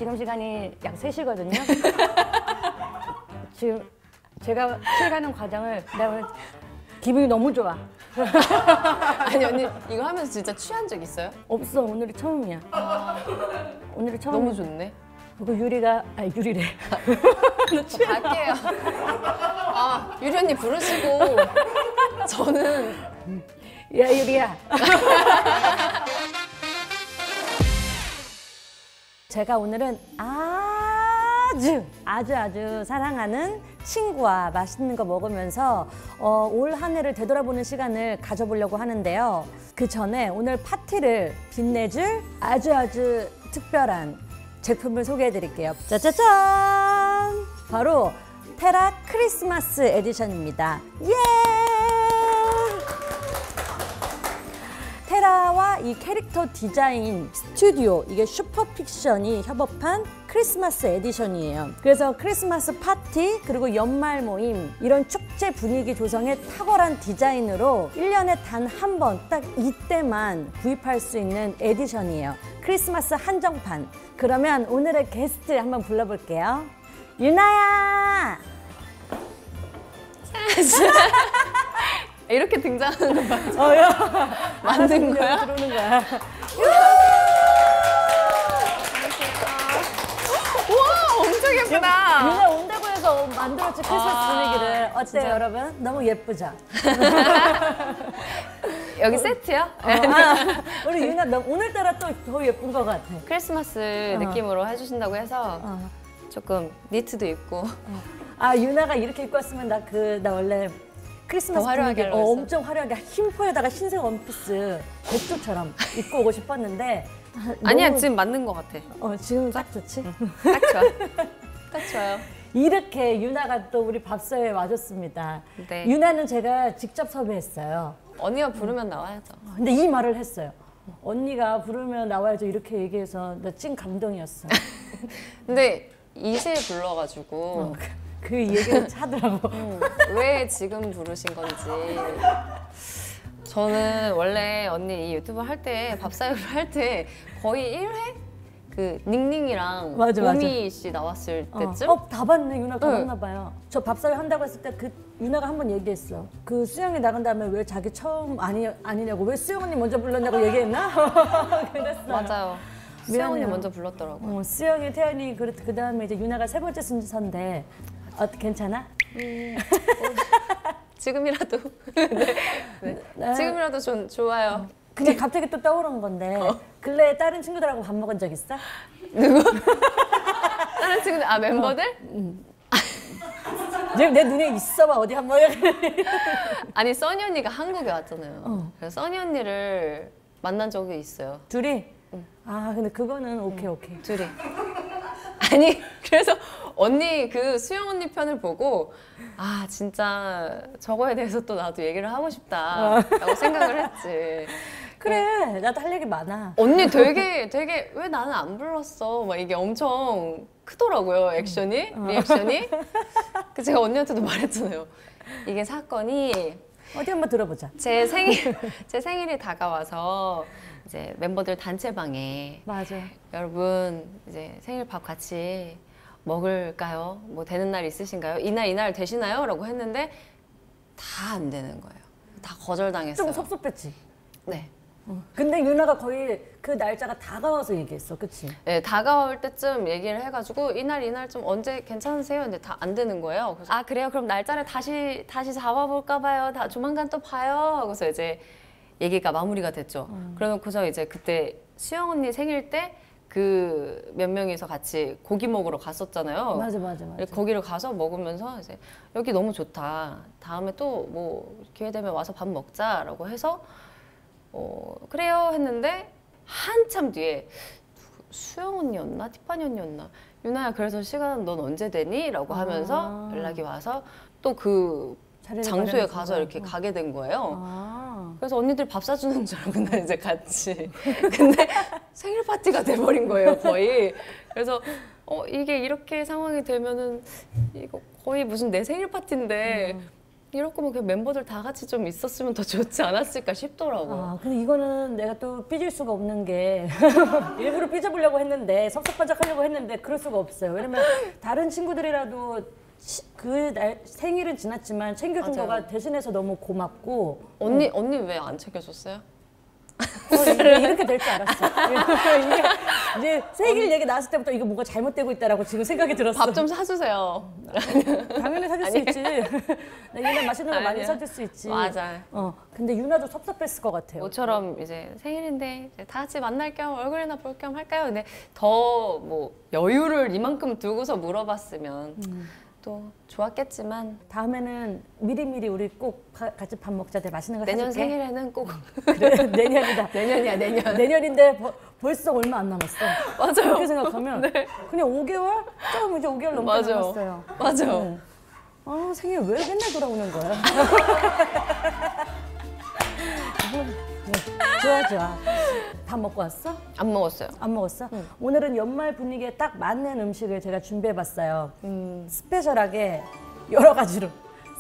지금 시간이 약 3시거든요. 지금 제가 칠하는 과정을 내가 오늘 기분이 너무 좋아. 아니 언니 이거 하면서 진짜 취한 적 있어요? 없어. 오늘이 처음이야. 오늘이 처음. 너무 좋네. 그리고 유리가 유리래. 갈게요. 아 유리 언니 부르시고 저는 야 유리야. 제가 오늘은 아주 사랑하는 친구와 맛있는 거 먹으면서 올 한 해를 되돌아보는 시간을 가져보려고 하는데요. 그 전에 오늘 파티를 빛내줄 아주 특별한 제품을 소개해 드릴게요. 짜자잔! 바로 테라 크리스마스 에디션입니다. 예! 테라와 이 캐릭터 디자인 스튜디오, 이게 슈퍼픽션이 협업한 크리스마스 에디션이에요. 그래서 크리스마스 파티 그리고 연말 모임 이런 축제 분위기 조성에 탁월한 디자인으로 1년에 단 한 번 딱 이때만 구입할 수 있는 에디션이에요. 크리스마스 한정판. 그러면 오늘의 게스트 한번 불러볼게요. 유나야! 이렇게 등장하는 거 맞아? 만든 거야? 들어오는 거야. 우와 엄청 예쁘다. 유나 온다고 해서 만들었지 크리스마스 분위기를. 어때요 진짜? 여러분? 너무 예쁘죠? 여기 세트요? 우리 유나 오늘따라 또 더 예쁜 것 같아. 크리스마스 느낌으로 해주신다고 해서 조금 니트도 입고 유나가 이렇게 입고 왔으면 나 원래 크리스마스 더 화려하게 분위기, 하려고 엄청 화려하게 흰포에다가 흰색 원피스 백조처럼 입고 오고 싶었는데 아니야 너무, 지금 맞는 것 같아. 지금 딱 좋지? 딱 좋아. 딱 좋아요. 이렇게 유나가 또 우리 밥사에 와줬습니다. 네. 유나는 제가 직접 섭외했어요. 언니가 부르면 나와야죠. 근데 이 말을 했어요. 언니가 부르면 나와야죠 이렇게 얘기해서 나 찐 감동이었어. 근데 이슬 불러가지고 그 얘기를 하더라고. 왜 지금 부르신 건지. 저는 원래 언니 이 유튜브 할 때 밥사유를 할 때 거의 1회? 그 닝닝이랑 보미 씨 나왔을 때쯤? 다 봤네. 유나 다 봤나 봐요. 저 밥사위 한다고 했을 때 그 유나가 한 번 얘기했어. 그 수영이 나간 다음에 왜 자기 처음 아니냐고 왜 수영 언니 먼저 불렀냐고 얘기했나? 그랬어. 맞아요. 수영 언니 먼저 불렀더라고. 수영이 태연이 그 다음에 이제 유나가 3번째 순서인데 괜찮아? 지금이라도 네. 지금이라도 좀 좋아요. 그냥 갑자기 또 떠오른 건데 근래에 다른 친구들하고 밥 먹은 적 있어? 누구? 다른 친구들? 멤버들? 내 눈에 있어봐 어디 한번. 아니 써니 언니가 한국에 왔잖아요. 그래서 써니 언니를 만난 적이 있어요. 둘이? 근데 그거는 오케이. 둘이. 아니 그래서 언니 그 수영 언니 편을 보고 진짜 저거에 대해서 또 나도 얘기를 하고 싶다라고 생각을 했지. 그래 나도 할 얘기 많아. 언니 되게 왜 나는 안 불렀어 막 이게 엄청 크더라고요. 리액션이. 그 제가 언니한테도 말했잖아요. 이게 사건이 어디 한번 들어보자. 제 생일이 다가와서 이제 멤버들 단체방에 맞아. 여러분 이제 생일 밥 같이 먹을까요? 뭐 되는 날 있으신가요? 이날 되시나요? 라고 했는데 다 안 되는 거예요. 다 거절당했어요. 좀 섭섭했지? 네. 근데 유나가 거의 그 날짜가 다가와서 얘기했어. 그치? 네, 다가올 때쯤 얘기를 해가지고 이날 좀 언제 괜찮으세요? 근데 다 안 되는 거예요. 그래서 그래요? 그럼 날짜를 다시 잡아볼까 봐요. 조만간 또 봐요. 그래서 이제 얘기가 마무리가 됐죠. 그러고서 이제 그때 수영 언니 생일 때 그 몇 명이서 같이 고기 먹으러 갔었잖아요. 맞아. 거기를 가서 먹으면서 이제 여기 너무 좋다. 다음에 또 뭐 기회 되면 와서 밥 먹자라고 해서 그래요 했는데 한참 뒤에 수영 언니였나 티파니 언니였나 유나야 그래서 시간 넌 언제 되니? 라고 하면서 연락이 와서 또 그 장소에 가서 이렇게 가게 된 거예요. 그래서 언니들 밥 사주는 줄 알고 나 이제 같이. 근데 생일 파티가 돼버린 거예요 거의. 그래서 이게 이렇게 상황이 되면은 이거 거의 무슨 내 생일 파티인데 이럴 거면 그냥 멤버들 다 같이 좀 있었으면 더 좋지 않았을까 싶더라고. 아, 근데 이거는 내가 또 삐질 수가 없는 게 일부러 삐져보려고 했는데 섭섭하자하려고 했는데 그럴 수가 없어요. 왜냐면 다른 친구들이라도 그 날 생일은 지났지만 챙겨준 맞아요. 거가 대신해서 너무 고맙고 언니 왜 안 챙겨줬어요? 이렇게 될 줄 알았어. 이게 이제 생일 얘기 나왔을 때부터 이거 뭔가 잘못되고 있다라고 지금 생각이 들었어. 밥 좀 사주세요. 당연히 사줄 수 있지. 나 유나 맛있는 거 많이 아니야. 사줄 수 있지. 맞아. 근데 유나도 섭섭했을 것 같아요. 모처럼 이제 생일인데 이제 다 같이 만날 겸 얼굴이나 볼 겸 할까요? 근데 더 뭐 여유를 이만큼 두고서 물어봤으면 또 좋았겠지만 다음에는 미리미리 우리 꼭 같이 밥 먹자. 내가 맛있는 거 내년 사줄게. 생일에는 꼭 그래, 내년이다. 내년이야 내년. 내년인데 벌써 얼마 안 남았어. 맞아요. 그렇게 생각하면 네. 그냥 5개월? 좀 이제 5개월 넘게 맞아. 남았어요. 맞아. 네. 아, 생일 왜 맨날 돌아오는 거야? 네, 좋아 좋아. 밥 먹고 왔어? 안 먹었어요. 안 먹었어? 오늘은 연말 분위기에 딱 맞는 음식을 제가 준비해봤어요. 스페셜하게 여러 가지로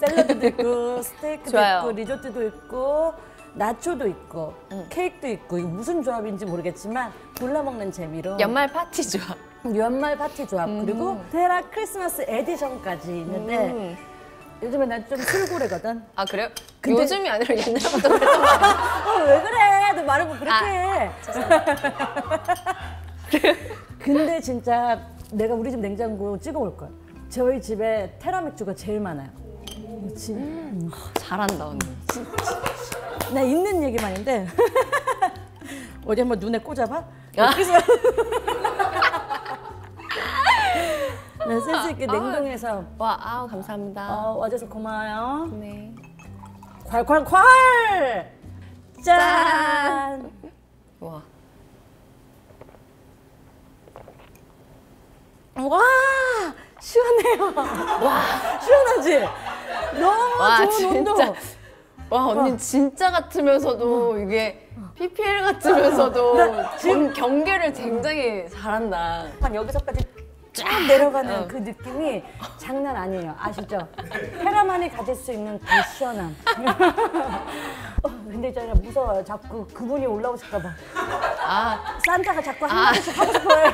샐러드도 있고 스테이크도 좋아요. 있고 리조트도 있고 나초도 있고 케이크도 있고 이거 무슨 조합인지 모르겠지만 골라 먹는 재미로 연말 파티 좋아. 연말 파티 조합 그리고 테라 크리스마스 에디션까지 있는데 요즘에 난 좀 술고래거든. 아 그래요? 근데- 요즘이 아니라 옛날부터 그랬던 말이야. 왜 그래? 너 말을 뭐 그렇게 해. 근데 진짜 내가 우리 집 냉장고 찍어올 거야. 저희 집에 테라 맥주가 제일 많아요. 그렇지? 잘한다 언니. 나 있는 얘기만인데 어디 한번 눈에 꽂아봐. 여기서 네, 센스 있게 냉동해서 와, 아우 감사합니다. 와줘서 고마워요. 네. 콸콸콸! 짠! 와. 와 시원해요. 와 시원하지? 너무 와, 좋은 온도. 진짜. 와 언니 진짜 같으면서도 이게 PPL 같으면서도 경계를 굉장히 잘한다. 한 여기서까지 쫙 내려가는 그 느낌이 장난 아니에요. 아시죠? 테라만이 가질 수 있는 그 시원함. 근데 있잖아요. 무서워요. 자꾸 그분이 올라오실까 봐. 아 산타가 자꾸 한마디씩 하고 싶어요.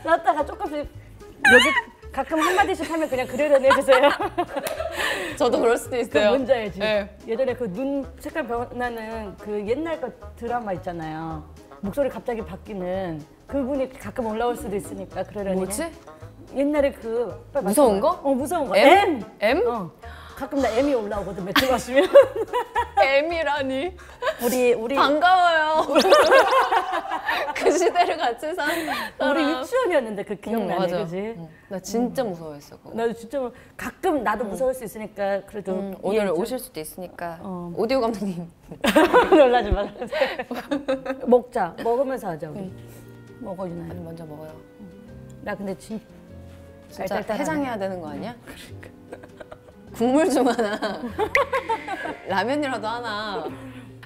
산타가 조금씩 여기 가끔 한마디씩 하면 그냥 그러려니 해주세요. 저도 그럴 수도 그 있어요. 뭔지 알지? 네. 예전에 그 눈 색깔 변하는 그 옛날 거 드라마 있잖아요. 목소리 갑자기 바뀌는 그분이 가끔 올라올 수도 있으니까 그러려니. 뭐지? 해. 옛날에 그 빨리 무서운 맞춰봐. 거? 무서운 거. M? M? 가끔 나 M이 올라오거든 맥주 마시면. M이라니. 우리 반가워요. 그 시대를 같이 산 우리 사람. 유치원이었는데 그 기억나네, 맞아. 그지? 나 진짜 무서워했어. 그거. 나도 진짜 가끔 나도 무서울 수 있으니까 그래도 오늘 이해해줘. 오실 수도 있으니까 오디오 감독님. 놀라지 마. 먹자. 먹으면서 하자 우리. 먹어 유나. 아니 먼저 먹어요. 나 근데 진짜 알딸딸하네. 해장해야 되는 거 아니야? 국물 좀 하나. 라면이라도 하나.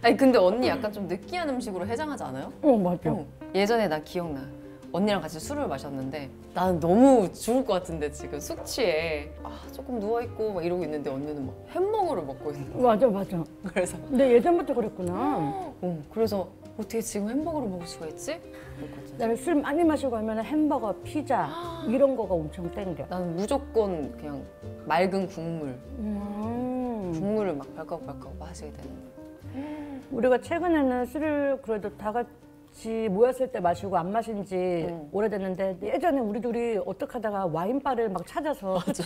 아니 근데 언니 약간 좀 느끼한 음식으로 해장하지 않아요? 맞아. 예전에 나 기억나. 언니랑 같이 술을 마셨는데 나는 너무 죽을 것 같은데 지금 숙취에 조금 누워있고 막 이러고 있는데 언니는 막 햄버거를 먹고 있는 거야. 맞아. 그래서 근데 예전부터 그랬구나. 그래서 어떻게 지금 햄버거를 먹을 수가 있지? 그랬거든. 나는 술 많이 마시고 하면 햄버거, 피자 이런 거가 엄청 땡겨. 나는 무조건 그냥 맑은 국물 국물을 막 벌컥벌컥 마시게 되는데 우리가 최근에는 술을 그래도 다 같이 모였을 때 마시고 안 마신 지 오래됐는데 예전에 우리 둘이 어떻게 하다가 와인바를 막 찾아서 그치?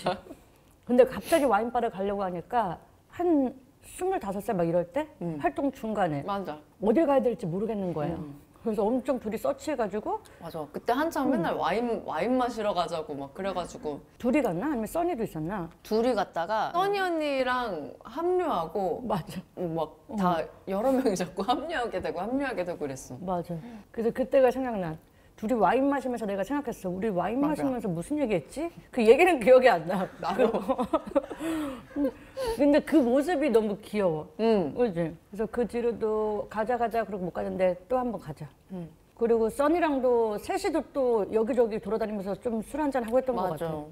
근데 갑자기 와인바를 가려고 하니까 한 25살 막 이럴 때 활동 중간에 맞아 어딜 가야 될지 모르겠는 거예요. 그래서 엄청 둘이 서치해가지고 맞아 그때 한참 맨날 와인 마시러 가자고 막 그래가지고 둘이 갔나? 아니면 써니도 있었나? 둘이 갔다가 써니 언니랑 합류하고 맞아. 막 다 여러 명이 자꾸 합류하게 되고 그랬어. 맞아. 그래서 그때가 생각나. 둘이 와인 마시면서 내가 생각했어. 우리 와인 마시면서 무슨 얘기했지? 그 얘기는 기억이 안 나. 나도. 근데 그 모습이 너무 귀여워. 응. 그지? 그래서 그 뒤로도 가자 그러고 못 가는데 또 한 번 가자. 그리고 써니랑도 셋이도 또 여기저기 돌아다니면서 좀 술 한잔 하고 했던 것 맞아. 같아.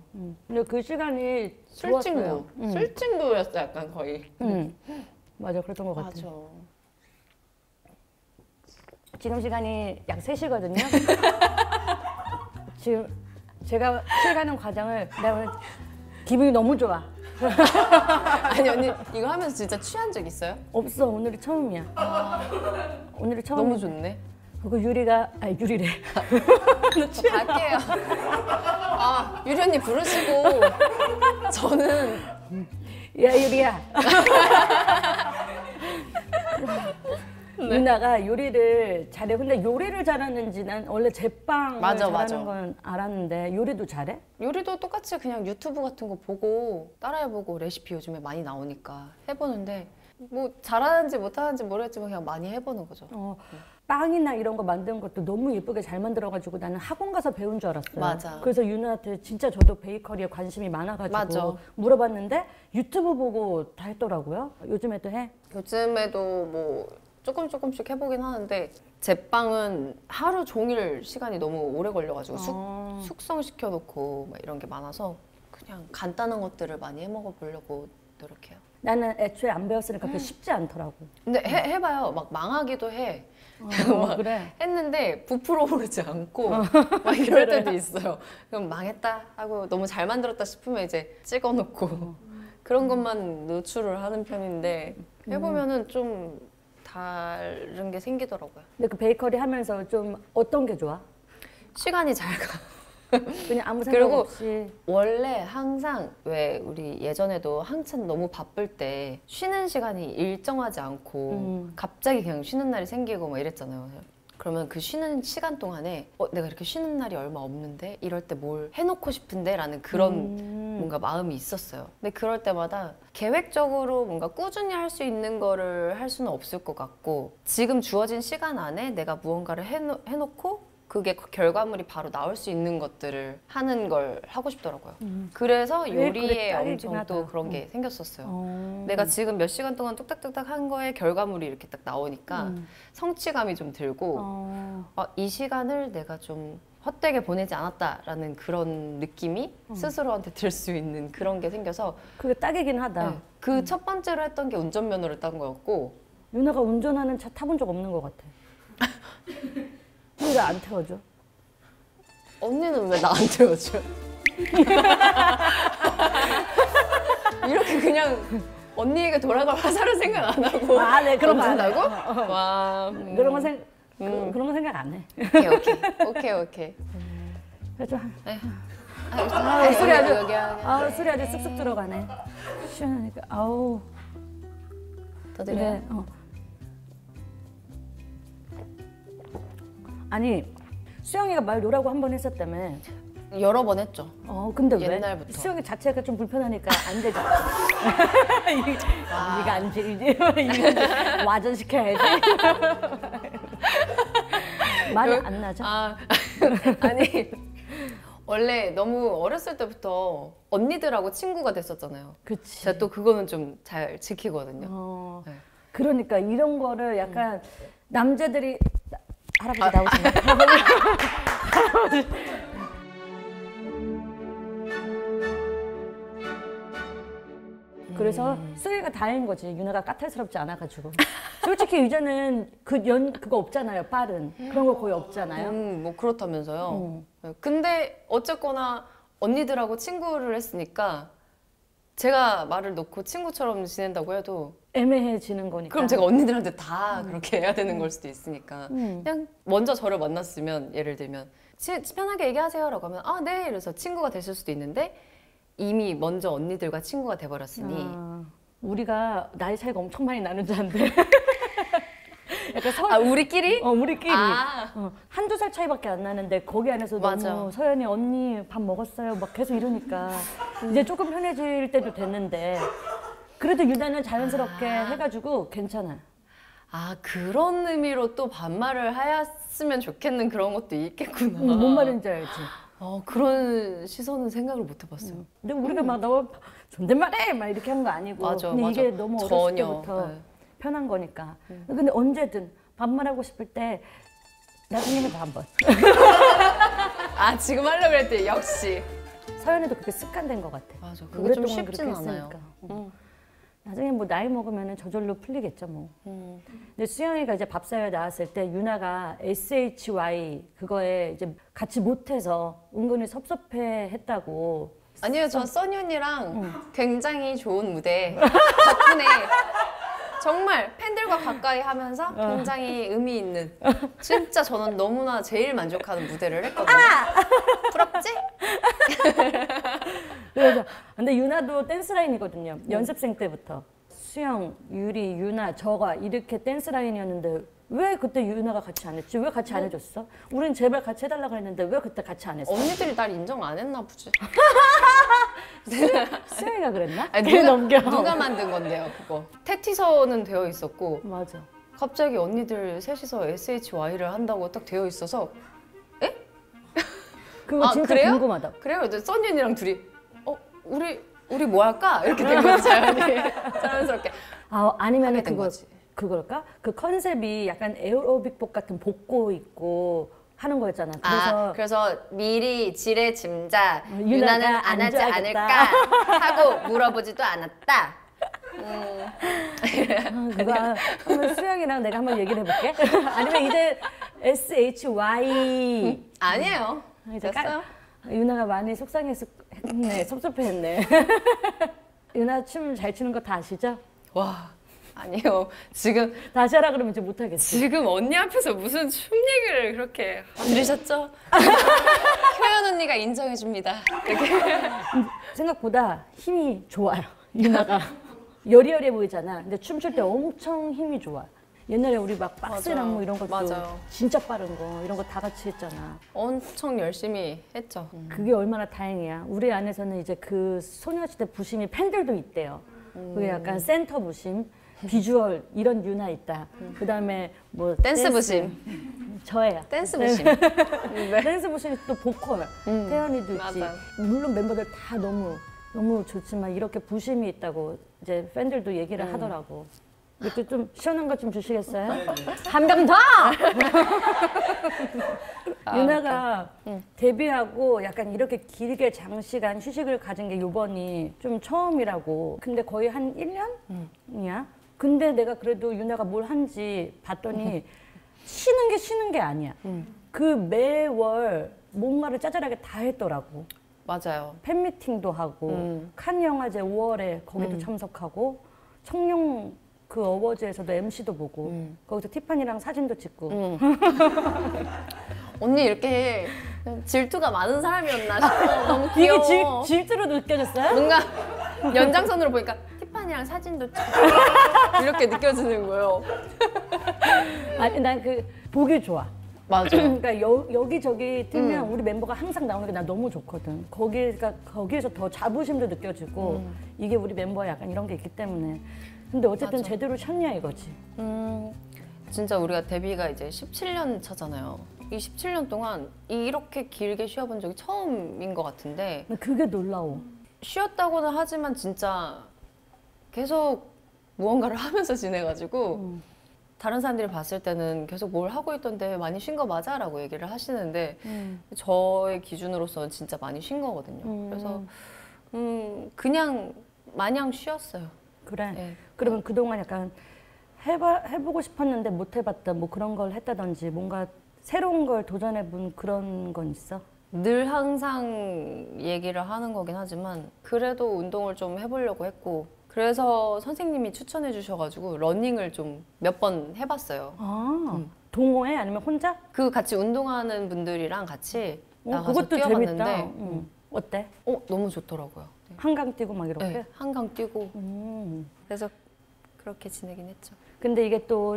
근데 그 시간이 좋았어요. 술친구. 술친구였어 약간 거의. 맞아, 그랬던 것 같아. 맞아. 지금 시간이 약 3시거든요. 지금 제가 실 가는 과정을 내가 오늘 기분이 너무 좋아. 아니 언니 이거 하면서 진짜 취한 적 있어요? 없어, 오늘이 처음이야. 오늘이 처음이야. 너무 좋네. 그리고 유리가, 아니 유리래. 저 갈게요. 아 유리 언니 부르시고 저는 야 유리야. 유나가 요리를 잘해. 근데 요리를 잘하는지 난 원래 제빵을 잘하는 건 알았는데 요리도 잘해? 요리도 똑같이 그냥 유튜브 같은 거 보고 따라해보고 레시피 요즘에 많이 나오니까 해보는데 뭐 잘하는지 못하는지 모르겠지만 그냥 많이 해보는 거죠. 빵이나 이런 거 만드는 것도 너무 예쁘게 잘 만들어가지고 나는 학원 가서 배운 줄 알았어요. 맞아. 그래서 유나한테 진짜 저도 베이커리에 관심이 많아가지고 맞아. 물어봤는데 유튜브 보고 다 했더라고요. 요즘에도 해? 요즘에도 뭐 조금씩 해보긴 하는데 제빵은 하루 종일 시간이 너무 오래 걸려가지고 숙성시켜 놓고 막 이런 게 많아서 그냥 간단한 것들을 많이 해먹어 보려고 노력해요. 나는 애초에 안 배웠으니까 그게 쉽지 않더라고. 근데 해봐요. 막 망하기도 해. 막 그래. 했는데 부풀어 오르지 않고 막 이럴 때도 있어요. 그럼 망했다 하고 너무 잘 만들었다 싶으면 이제 찍어놓고 그런 것만 노출을 하는 편인데 해보면은 좀 다른 게 생기더라고요. 근데 그 베이커리 하면서 좀 어떤 게 좋아? 시간이 잘 가. 그냥 아무 생각 그리고 없이. 원래 항상 왜 우리 예전에도 한참 너무 바쁠 때 쉬는 시간이 일정하지 않고 갑자기 그냥 쉬는 날이 생기고 막 이랬잖아요. 그러면 그 쉬는 시간 동안에 내가 이렇게 쉬는 날이 얼마 없는데 이럴 때 뭘 해놓고 싶은데 라는 그런 뭔가 마음이 있었어요. 근데 그럴 때마다 계획적으로 뭔가 꾸준히 할 수 있는 거를 할 수는 없을 것 같고 지금 주어진 시간 안에 내가 무언가를 해놓고 그게 결과물이 바로 나올 수 있는 것들을 하는 걸 하고 싶더라고요. 그래서 요리에 엄청 또 그런 게 생겼었어요. 내가 지금 몇 시간 동안 뚝딱뚝딱 한 거에 결과물이 이렇게 딱 나오니까 성취감이 좀 들고 이 시간을 내가 좀 헛되게 보내지 않았다라는 그런 느낌이 스스로한테 들 수 있는 그런 게 생겨서 그게 딱이긴 하다. 네. 그 첫 번째로 했던 게 운전면허를 딴 거였고 유나가 운전하는 차 타본 적 없는 것 같아. 왜 안 태워줘? 언니는 왜 나 안 태워줘? 이렇게 그냥 언니에게 돌아갈 화살을 생각 안 하고 네, 그런 거 안 던진다고? 해. 와, 그런 거 생각 안 해. 오케이. 그래서 술이 술이 아주 쑥쑥 들어가네. 시원하니까 아우. 더 드려요? 그래, 아니 수영이가 말 놓으라고 한 번 했었다며. 여러 번 했죠. 근데 왜? 옛날부터. 수영이 자체가 좀 불편하니까 안 되죠. 네가 안 되지. 와전시켜야지. 말이 안 나죠? 아니 원래 너무 어렸을 때부터 언니들하고 친구가 됐었잖아요. 그치. 제가 또 그거는 좀 잘 지키거든요. 네. 그러니까 이런 거를 약간 남자들이 할아버지 나오시네. 할아버지. 그래서 수희가 다행인 거지. 유나가 까탈스럽지 않아가지고. 솔직히 이제는 그거 없잖아요. 빠른 그런 거 거의 없잖아요. 뭐 그렇다면서요. 네. 근데 어쨌거나 언니들하고 친구를 했으니까 제가 말을 놓고 친구처럼 지낸다고 해도 애매해지는 거니까. 그럼 제가 언니들한테 다 그렇게 해야 되는 걸 수도 있으니까 그냥 먼저 저를 만났으면 예를 들면 편하게 얘기하세요라고 하면 네 이래서 친구가 됐을 수도 있는데 이미 먼저 언니들과 친구가 돼버렸으니 우리가 나이 차이가 엄청 많이 나는 줄 알았는데 약간 우리끼리? 우리끼리 한두 살 차이밖에 안 나는데 거기 안에서 맞아. 너무 서연이 언니 밥 먹었어요 막 계속 이러니까 이제 조금 편해질 때도 됐는데 그래도 유나는 자연스럽게 해가지고 괜찮아. 그런 의미로 또 반말을 하였으면 좋겠는 그런 것도 있겠구나. 뭔 말인지 알지? 그런 시선은 생각을 못 해봤어요. 근데 우리가 막 너무 존댓말해! 막 이렇게 한 거 아니고 근데 이게 너무 어렸을 때부터 편한 거니까. 근데 언제든 반말하고 싶을 때 나중에 해봐 한번. 아 지금 하려고 그랬더니 역시. 서연이도 그게 습관된 것 같아. 맞아. 그게 좀 오랫동안 쉽진 그렇게 않아요. 했으니까. 나중에 뭐 나이 먹으면 저절로 풀리겠죠 뭐. 근데 수영이가 이제 밥사회 나왔을 때 유나가 SHY 그거에 이제 같이 못해서 은근히 섭섭해했다고. 아니요, 저 써니 언니랑 굉장히 좋은 무대 덕분에 정말 팬들과 가까이 하면서 굉장히 의미 있는 진짜 저는 너무나 제일 만족하는 무대를 했거든요. 부럽지? 그래서 근데 유나도 댄스 라인이거든요. 연습생 때부터 수영, 유리, 유나, 저가 이렇게 댄스 라인이었는데 왜 그때 유나가 같이 안 했지? 왜 같이 안 해줬어? 우린 제발 같이 해달라고 했는데 왜 그때 같이 안 했어? 언니들이 날 인정 안 했나 보지. 수영이가 그랬나? 아니, 누가 만든 건데요, 그거. 테티서는 되어 있었고 맞아. 갑자기 언니들 셋이서 SHY를 한다고 딱 되어 있어서 에? 그거 아, 진짜 그래요? 궁금하다. 그래요? 이제 써니 언니랑 둘이 우리 뭐 할까? 이렇게 된 거지, 자연스럽게. 아, 아니면 하게 된 거지. 그걸까? 그 컨셉이 약간 에어로빅복 같은 복고 입고 하는 거였잖아. 그래서 미리 지레 짐자 유나가 유나는 안 하지 앉아야겠다. 않을까 하고 물어보지도 않았다. 그거 한번 수영이랑 내가 한번 얘기를 해볼게. 아니면 이제 SHY 아니에요. 이제 됐어요? 유나가 많이 속상했네, 섭섭해했네. 유나 춤 잘 추는 거 다 아시죠? 와, 아니요. 지금 다시 하라 그러면 이제 못하겠지. 지금 언니 앞에서 무슨 춤 얘기를 그렇게 들으셨죠? 효연 언니가 인정해줍니다. 이렇게. 생각보다 힘이 좋아요, 유나가. 여리여리해 보이잖아. 근데 춤출 때 엄청 힘이 좋아. 옛날에 우리 막 박스랑 뭐 이런 것도 맞아요. 진짜 빠른 거 이런 거 다 같이 했잖아. 엄청 열심히 했죠. 그게 얼마나 다행이야. 우리 안에서는 이제 그 소녀시대 부심이 팬들도 있대요. 그게 약간 센터 부심, 비주얼 이런 유나 있다. 그 다음에 뭐 댄스 부심. 저예요. 댄스 부심. 댄스 부심이 또 보컬, 태연이도 있지. 맞아요. 물론 멤버들 다 너무 좋지만 이렇게 부심이 있다고 이제 팬들도 얘기를 하더라고. 이렇게 좀 시원한 거 좀 주시겠어요? 한 병 더! 유나가 데뷔하고 약간 이렇게 길게 장시간 휴식을 가진 게 이번이 좀 처음이라고. 근데 거의 한 1년이야? 근데 내가 그래도 유나가 뭘 한지 봤더니 쉬는 게 아니야. 그 매월 뭔가를 짜잘하게 다 했더라고. 맞아요. 팬미팅도 하고 칸 영화제 5월에 거기도 참석하고 청룡 그 어워즈에서도 MC도 보고 거기서 티파니랑 사진도 찍고. 언니 이렇게 질투가 많은 사람이었나 싶어. 너무 귀여워. 이게 질투로 느껴졌어요? 뭔가 연장선으로 보니까 티파니랑 사진도 찍고 이렇게 느껴지는 거예요. 아니 난 그 보기 좋아. 맞아. 그러니까 여기저기 뜨면 우리 멤버가 항상 나오는 게 나 너무 좋거든. 거기에서 더 자부심도 느껴지고 이게 우리 멤버 약간 이런 게 있기 때문에. 근데 어쨌든 맞아. 제대로 쳤냐 이거지. 진짜 우리가 데뷔가 이제 17년 차잖아요. 이 17년 동안 이렇게 길게 쉬어본 적이 처음인 것 같은데 그게 놀라워. 쉬었다고는 하지만 진짜 계속 무언가를 하면서 지내가지고 다른 사람들이 봤을 때는 계속 뭘 하고 있던데 많이 쉰 거 맞아? 라고 얘기를 하시는데 저의 기준으로서는 진짜 많이 쉰 거거든요. 그래서 그냥 마냥 쉬었어요. 그래. 네. 그러면 그동안 약간 해보고 싶었는데 못 해봤던 뭐 그런 걸 했다든지 뭔가 새로운 걸 도전해본 그런 건 있어? 늘 항상 얘기를 하는 거긴 하지만 그래도 운동을 좀 해보려고 했고 그래서 선생님이 추천해 주셔가지고 러닝을 좀 몇 번 해봤어요. 아, 동호회 아니면 혼자? 그 같이 운동하는 분들이랑 같이 나가서 그것도 뛰어봤는데 재밌다. 어때? 너무 좋더라고요. 네. 한강 뛰고 막 이렇게? 네, 한강 뛰고 음. 그래서 그렇게 지내긴 했죠. 근데 이게 또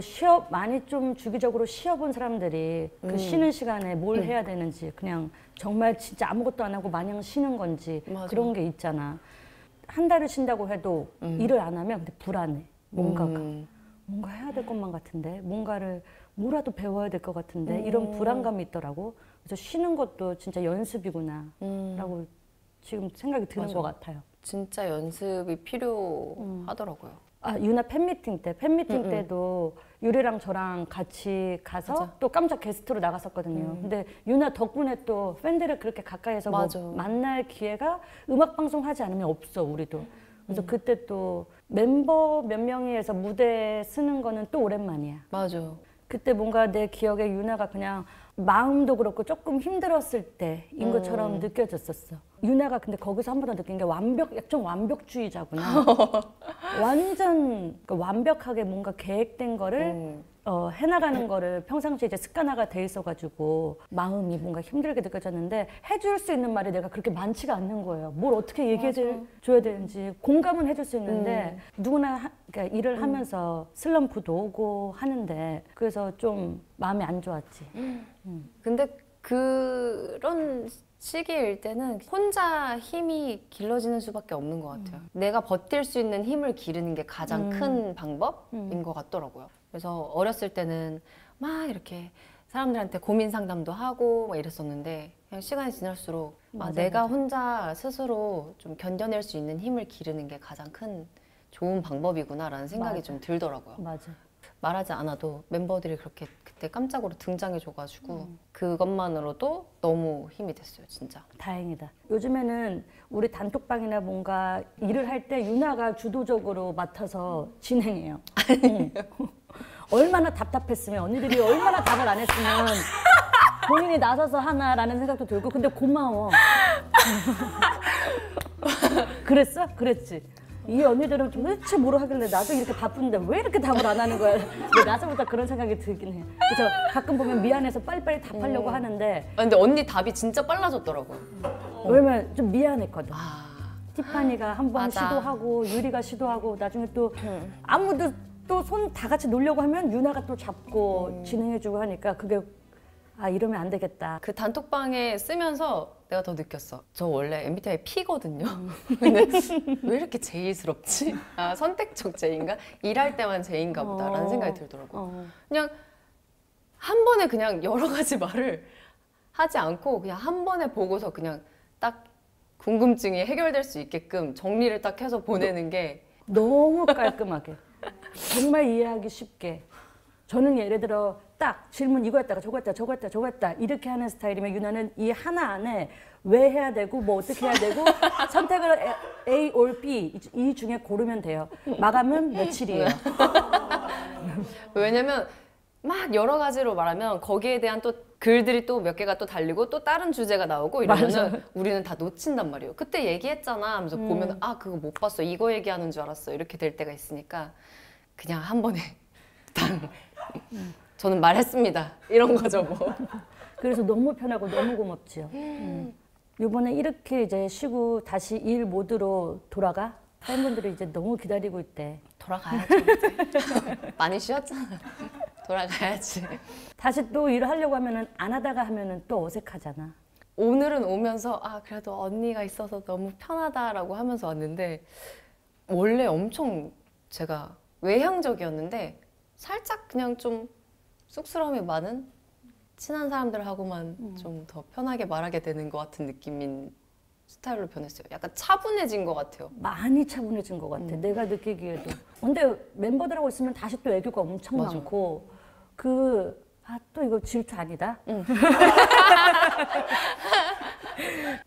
많이 좀 주기적으로 쉬어본 사람들이 그 쉬는 시간에 뭘 해야 되는지 그냥 정말 진짜 아무것도 안 하고 마냥 쉬는 건지 맞아. 그런 게 있잖아. 한 달을 쉰다고 해도 일을 안 하면 근데 불안해. 뭔가 해야 될 것만 같은데 뭐라도 배워야 될 것 같은데 이런 불안감이 있더라고. 그래서 쉬는 것도 진짜 연습이구나 라고 지금 생각이 드는 맞아. 것 같아요. 진짜 연습이 필요하더라고요. 아, 유나 팬미팅 때도 유리랑 저랑 같이 가서 맞아. 또 깜짝 게스트로 나갔었거든요. 근데 유나 덕분에 또 팬들을 그렇게 가까이에서 뭐 맞아. 만날 기회가 음악 방송 하지 않으면 없어 우리도. 그래서 그때 또 멤버 몇 명이서 무대 쓰는 거는 또 오랜만이야. 맞아. 그때 뭔가 내 기억에 유나가 그냥 마음도 그렇고 조금 힘들었을 때인 것처럼 느껴졌었어. 유나가 근데 거기서 한 번 더 느낀 게 좀 완벽주의자구나. 완전 그러니까 완벽하게 뭔가 계획된 거를 해나가는 거를 평상시에 이제 습관화가 돼 있어가지고 마음이 뭔가 힘들게 느껴졌는데 해줄 수 있는 말이 내가 그렇게 많지가 않는 거예요. 뭘 어떻게 얘기해 줘야 되는지 공감은 해줄 수 있는데 누구나 그러니까 일을 하면서 슬럼프도 오고 하는데 그래서 좀 마음이 안 좋았지. 근데 그런 시기일 때는 혼자 힘이 길러지는 수밖에 없는 것 같아요. 내가 버틸 수 있는 힘을 기르는 게 가장 큰 방법인 것 같더라고요. 그래서 어렸을 때는 막 이렇게 사람들한테 고민 상담도 하고 막 이랬었는데 그냥 시간이 지날수록 내가 혼자 스스로 좀 견뎌낼 수 있는 힘을 기르는 게 가장 큰 좋은 방법이구나라는 생각이 좀 들더라고요. 맞아. 말하지 않아도 멤버들이 그렇게 그때 깜짝으로 등장해줘가지고 그것만으로도 너무 힘이 됐어요, 진짜. 다행이다. 요즘에는 우리 단톡방이나 뭔가 일을 할 때 유나가 주도적으로 맡아서 진행해요. 얼마나 답답했으면 언니들이 얼마나 답을 안 했으면 본인이 나서서 하나라는 생각도 들고 근데 고마워. 그랬어? 그랬지. 이 언니들은 도대체 뭐로 하길래 나도 이렇게 바쁜데 왜 이렇게 답을 안 하는 거야? 나서부터 그런 생각이 들긴 해. 그래서 가끔 보면 미안해서 빨리빨리 답하려고 하는데 근데 언니 답이 진짜 빨라졌더라고요. 왜냐면 좀 미안했거든. 티파니가 한 번 맞아. 시도하고 유리가 시도하고 나중에 또 아무도 또 손 다 같이 놀려고 하면 유나가 또 잡고 진행해주고 하니까 그게 이러면 안 되겠다. 그 단톡방에 쓰면서 내가 더 느꼈어. 저 원래 MBTI P거든요. 근데 왜 이렇게 제이스럽지? 선택적 제인가? 일할 때만 제인가 보다라는 생각이 들더라고요. 그냥 한 번에 그냥 여러 가지 말을 하지 않고 그냥 한 번에 보고서 그냥 딱 궁금증이 해결될 수 있게끔 정리를 딱 해서 보내는 게 너무 깔끔하게 정말 이해하기 쉽게. 저는 예를 들어 딱 질문 이거 했다가 저거 했다 저거 했다 저거 했다 이렇게 하는 스타일이면 유나는 이 하나 안에 왜 해야 되고 뭐 어떻게 해야 되고 선택을 A or B 이 중에 고르면 돼요. 마감은 며칠이에요. 왜냐면 막 여러 가지로 말하면 거기에 대한 또 글들이 또 몇 개가 또 달리고 또 다른 주제가 나오고 이러면은 우리는 다 놓친단 말이에요. 그때 얘기했잖아 하면서 보면 그거 못 봤어 이거 얘기하는 줄 알았어 이렇게 될 때가 있으니까 그냥 한 번에 저는 말했습니다 이런 거죠 뭐. 그래서 너무 편하고 너무 고맙지요. 이번에 이렇게 이제 쉬고 다시 일 모드로 돌아가 팬분들이 이제 너무 기다리고 있대. 돌아가야죠 이제. 많이 쉬었잖아. 돌아가야지. 다시 또 일을 하려고 하면은 안 하다가 하면은 또 어색하잖아. 오늘은 오면서 그래도 언니가 있어서 너무 편하다라고 하면서 왔는데 원래 엄청 제가 외향적이었는데 살짝 그냥 좀 쑥스러움이 많은 친한 사람들하고만 좀 더 편하게 말하게 되는 것 같은 느낌인 스타일로 변했어요. 약간 차분해진 것 같아요. 많이 차분해진 것 같아. 내가 느끼기에도. 근데 멤버들하고 있으면 다시 또 애교가 엄청 맞아. 많고 또 이거 질투 아니다.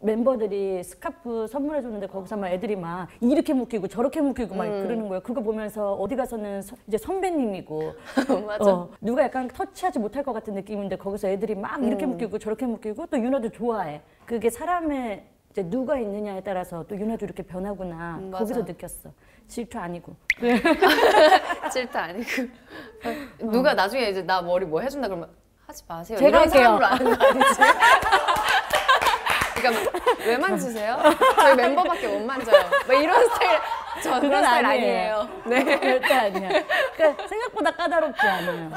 멤버들이 스카프 선물해 줬는데 거기서 막 애들이 막 이렇게 묶이고 저렇게 묶이고 막 그러는 거예요. 그거 보면서 어디 가서는 이제 선배님이고 맞아. 누가 약간 터치하지 못할 것 같은 느낌인데 거기서 애들이 막 이렇게 묶이고 저렇게 묶이고 또 유나도 좋아해. 그게 사람의 이제 누가 있느냐에 따라서 또 유나도 이렇게 변하구나. 맞아. 거기서 느꼈어. 질투 아니고. 질투 아니고 누가 나중에 이제 나 머리 뭐 해준다 그러면 하지 마세요. 제가 이런 할게요. 사람으로 아는 거 아니지? 그러니까 왜 만지세요? 저희 멤버밖에 못 만져요. 막 이런 스타일. 저 그런 스타일 아니에요. 네. 절대 아니야. 그러니까 생각보다 까다롭지 않아요.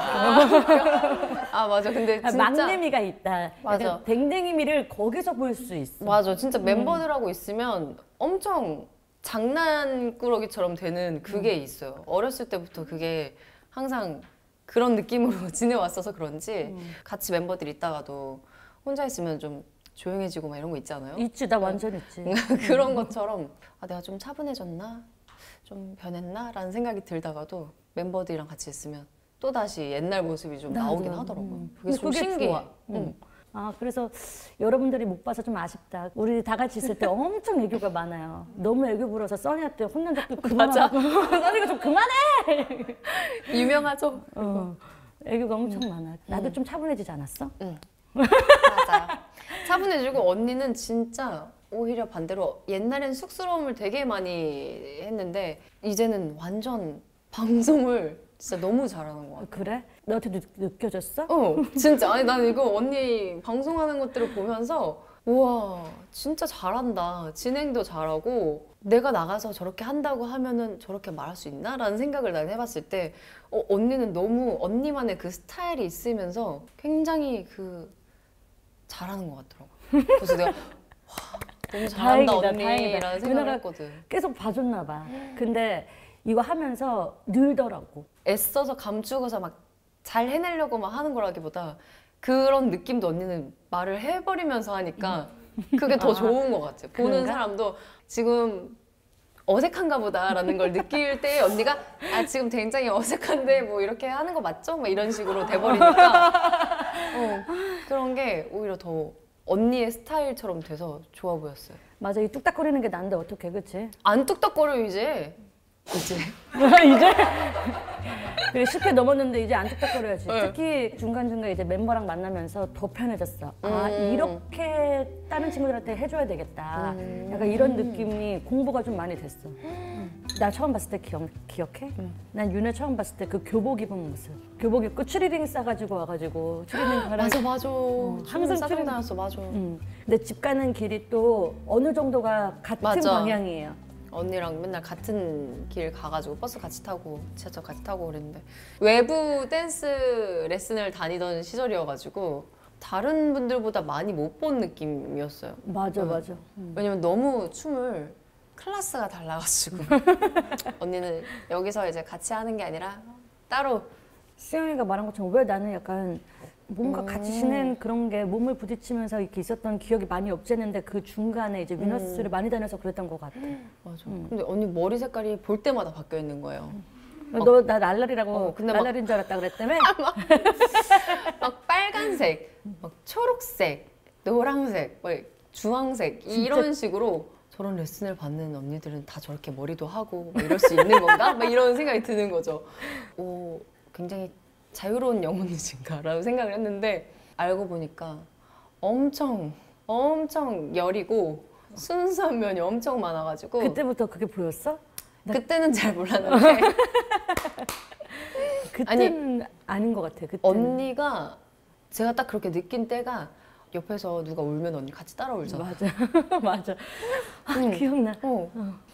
맞아. 근데 진짜 막내미가 있다. 맞아. 약간 댕댕이미를 거기서 볼 수 있어. 맞아. 진짜 멤버들하고 있으면 엄청 장난꾸러기처럼 되는 그게 있어요. 어렸을 때부터 그게 항상 그런 느낌으로 지내왔어서 그런지 같이 멤버들이 있다가도 혼자 있으면 좀 조용해지고 막 이런 거 있잖아요. 있지, 나 완전 있지. 그런 것처럼 내가 좀 차분해졌나? 좀 변했나? 라는 생각이 들다가도 멤버들이랑 같이 있으면 또다시 옛날 모습이 좀 나오긴 하더라고요. 그게 좀 그게 신기해. 좋아. 아, 그래서 여러분들이 못 봐서 좀 아쉽다. 우리 다 같이 있을 때 엄청 애교가 많아요. 너무 애교 부려서 써니한테 혼난 적도 그만하고. 써니가 좀 그만해! 유명하죠? 애교가 엄청 많아. 나도 좀 차분해지지 않았어? 응. 맞아요. 차분해지고 언니는 진짜 오히려 반대로 옛날엔 쑥스러움을 되게 많이 했는데 이제는 완전 방송을 진짜 너무 잘하는 것 같아. 그래? 너한테 느껴졌어? 진짜. 아니 난 이거 언니 방송하는 것들을 보면서 우와 진짜 잘한다. 진행도 잘하고 내가 나가서 저렇게 한다고 하면은 저렇게 말할 수 있나? 라는 생각을 난 해봤을 때 언니는 너무 언니만의 그 스타일이 있으면서 굉장히 잘하는 것 같더라고. 그래서 내가 와, 너무 잘한다 언니라는 생각을 했거든. 계속 봐줬나 봐. 근데 이거 하면서 늘더라고. 애써서 감추고서 막 잘 해내려고 막 하는 거라기보다 그런 느낌도 언니는 말을 해버리면서 하니까 그게 더 좋은 것 같아요. 보는 그런가? 사람도 지금 어색한가 보다라는 걸 느낄 때 언니가 지금 굉장히 어색한데 뭐 이렇게 하는 거 맞죠? 막 이런 식으로 돼버리니까 그런 게 오히려 더 언니의 스타일처럼 돼서 좋아 보였어요. 맞아, 이 뚝딱거리는 게 난데 어떡해, 그치? 안 뚝딱거려 이제. 이제? 그래, 10회 넘었는데 이제 안 뚝딱거려야지. 특히 중간중간 이제 멤버랑 만나면서 더 편해졌어. 아, 이렇게 다른 친구들한테 해줘야 되겠다. 약간 이런 느낌이 공부가 좀 많이 됐어. 나 처음 봤을 때 기억해? 난 윤혜 처음 봤을 때 그 교복 입은 모습. 교복 입고 추리닝 싸가지고 와가지고 추리닝 맞아. 항상 싸고 다녔어. 맞아. 근데 집 가는 길이 또 어느 정도가 같은 맞아. 방향이에요. 언니랑 맨날 같은 길 가가지고 버스 같이 타고 지하철 같이 타고 그랬는데 외부 댄스 레슨을 다니던 시절이어가지고 다른 분들보다 많이 못 본 느낌이었어요. 맞아. 왜냐면 너무 춤을 클래스가 달라가지고 언니는 여기서 이제 같이 하는 게 아니라 따로 수영이가 말한 것처럼 왜 나는 약간 뭔가 같이 지낸 그런 게 몸을 부딪히면서 이렇게 있었던 기억이 많이 없었는데 그 중간에 이제 위너스를 많이 다녀서 그랬던 것 같아. 맞아. 근데 언니 머리 색깔이 볼 때마다 바뀌어 있는 거예요. 너 나 날라리라고 근데 날라리인 줄 알았다 그랬다며? 막 빨간색, 막 초록색, 노란색, 막 주황색 이런 식으로 저런 레슨을 받는 언니들은 다 저렇게 머리도 하고 막 이럴 수 있는 건가? 막 이런 생각이 드는 거죠. 굉장히 자유로운 영혼이신가라는 생각을 했는데 알고 보니까 엄청 여리고 순수한 면이 엄청 많아가지고 그때부터 그게 보였어? 그때는 잘 몰랐는데 그때는 아닌 것 같아. 그때는. 언니가 제가 딱 그렇게 느낀 때가 옆에서 누가 울면 언니 같이 따라 울잖아. 맞아. 기억나.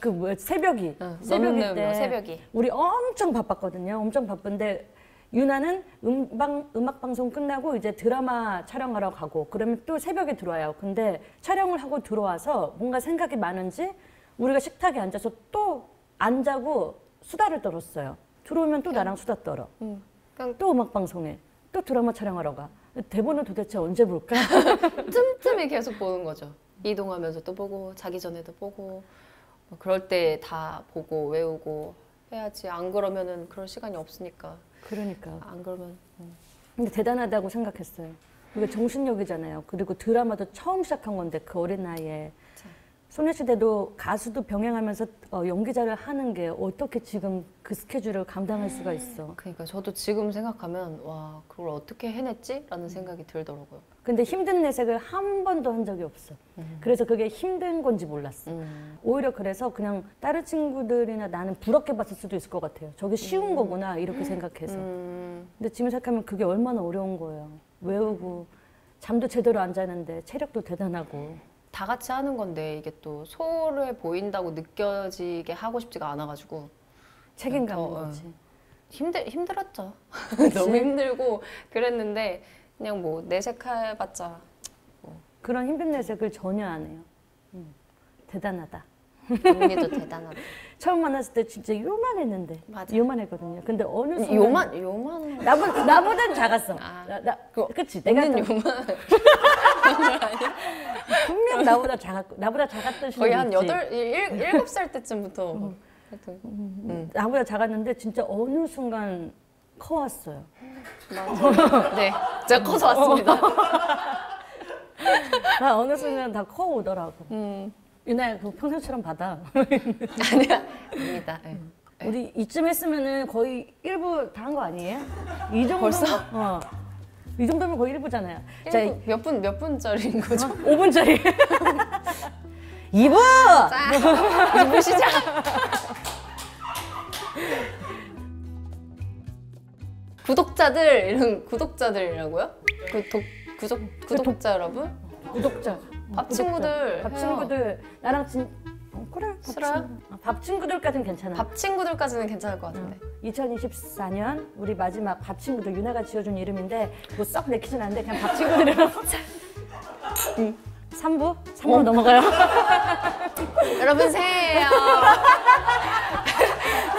그 뭐야 새벽이. 새벽이 때 새벽이. 우리 엄청 바빴거든요. 엄청 바쁜데 유나는 음악 방송 끝나고 이제 드라마 촬영하러 가고 그러면 또 새벽에 들어와요. 근데 촬영을 하고 들어와서 뭔가 생각이 많은지 우리가 식탁에 앉아서 또 안 자고 수다를 떨었어요. 들어오면 또 나랑 수다 떨어. 또 음악 방송에 또 드라마 촬영하러 가. 대본은 도대체 언제 볼까? 틈틈이 계속 보는 거죠. 이동하면서 또 보고 자기 전에도 보고 뭐 그럴 때 다 보고 외우고 해야지. 안 그러면은 그럴 시간이 없으니까. 그러니까. 안 그러면. 근데 대단하다고 생각했어요. 그게 정신력이잖아요. 그리고 드라마도 처음 시작한 건데 그 어린 나이에. 소녀시대도 가수도 병행하면서 연기자를 하는 게 어떻게 지금 그 스케줄을 감당할 수가 있어. 그러니까 저도 지금 생각하면 와 그걸 어떻게 해냈지? 라는 생각이 들더라고요. 근데 힘든 내색을 한 번도 한 적이 없어. 그래서 그게 힘든 건지 몰랐어. 오히려 그래서 그냥 다른 친구들이나 나는 부럽게 봤을 수도 있을 것 같아요. 저게 쉬운 거구나 이렇게 생각해서. 근데 지금 생각하면 그게 얼마나 어려운 거예요. 외우고 잠도 제대로 안 자는데 체력도 대단하고. 다 같이 하는 건데 이게 또 소홀해 보인다고 느껴지게 하고 싶지가 않아가지고 책임감인 거지. 힘들었죠. 너무 힘들고 그랬는데 그냥 뭐 내색해봤자 그런 힘든 내색을 전혀 안 해요. 대단하다. 언니도 대단하다. 처음 만났을 때 진짜 요만했는데. 맞아. 요만했거든요. 근데 어느 순간 요만 나보단 작았어. 그치? 내가 요만 분명 나보다 작았던 시절이 거의 한 있지. 7살 때쯤부터 나보다 작았는데 진짜 어느 순간 커왔어요. 네, 제가 커서 왔습니다. 나 어느 순간 다 커오더라고. 유나야, 그거 평소처럼 받아. 아니야, 아닙니다. 네. 우리 이쯤 했으면은 거의 1부 다 한 거 아니에요? 이 정도 벌써? 이 정도면 거의 1부잖아요. 몇 분짜리인 거죠? 5분짜리. 2부! 자, 2부 시작! 구독자들, 이런 구독자들이라고요? 구독자 여러분? 구독자. 밥 친구들. 밥 해요. 친구들. 나랑 그래. 밥 싫어요? 친구. 밥 친구들까지는 괜찮아. 밥 친구들까지는 괜찮을 것 같은데. 2024년 우리 마지막 밥 친구들 유나가 지어준 이름인데 뭐 썩 내키진 않는데 그냥 밥 친구들이라고. 3부? 3부로 넘어가요. 여러분 새해예요.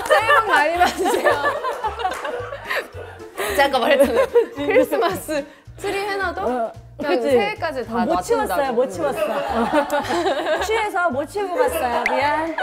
새해 복 많이 받으세요. 제가 아까 말했잖아요. 크리스마스 트리 해놔도 그냥 그치? 새해까지 다 못 놔둔다고. 치웠어요, 못 치웠어. 취해서 못 치우고 갔어요. 미안.